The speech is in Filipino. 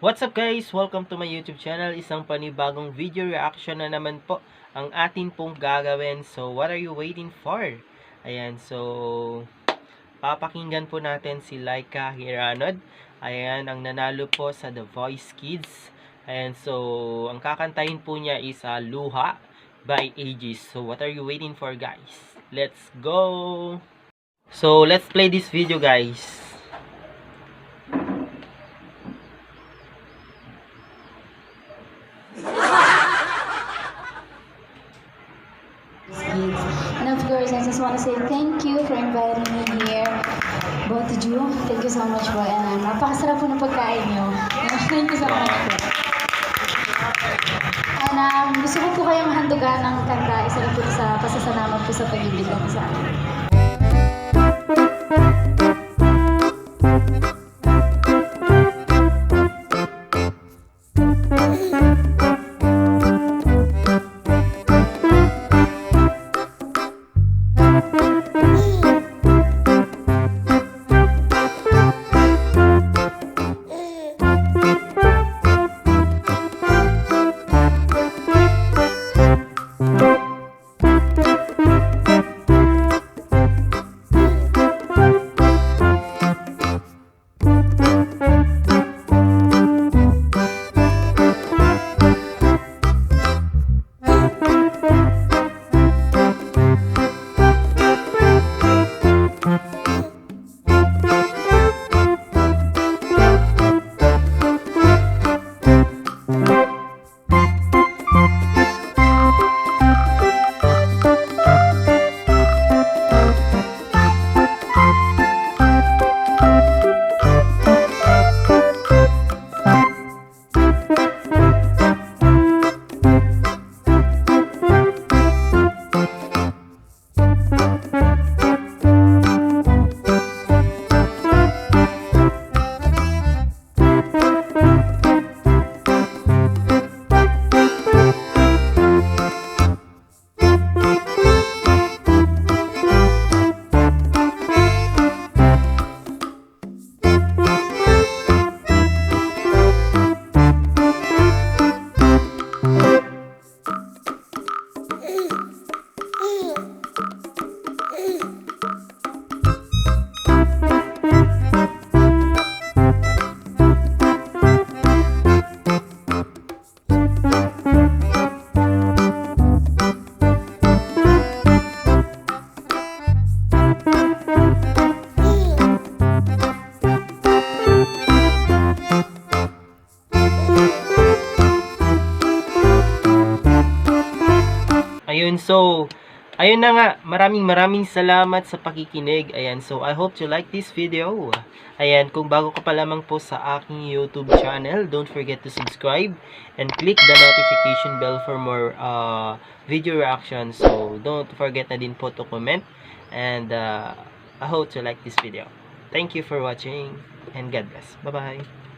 What's up guys? Welcome to my YouTube channel. Isang panibagong video reaction na naman po ang atin pong gagawin. So, what are you waiting for? Ayan, so papakinggan po natin si Laika Hiranod. Ayan, ang nanalo po sa The Voice Kids. Ayan, so ang kakantahin po niya is Luha by Aegis. So, what are you waiting for guys? Let's go! So, let's play this video guys. And of course, I just want to say thank you for inviting me here. Both of you, thank you so much po. And napakasarap po ng pagkain nyo. Thank you so much po. And gusto ko po kayong handugan ng kanta. Isa lang po sa pasasalamat po sa pag-ibig ko sa akin. Ayun, so, ayun na nga. Maraming salamat sa pakikinig. Ayan, so, I hope you like this video. Ayan, kung bago ka pa lamang po sa aking YouTube channel, don't forget to subscribe and click the notification bell for more video reactions. So, don't forget na din po to comment. And, I hope you like this video. Thank you for watching and God bless. Bye-bye.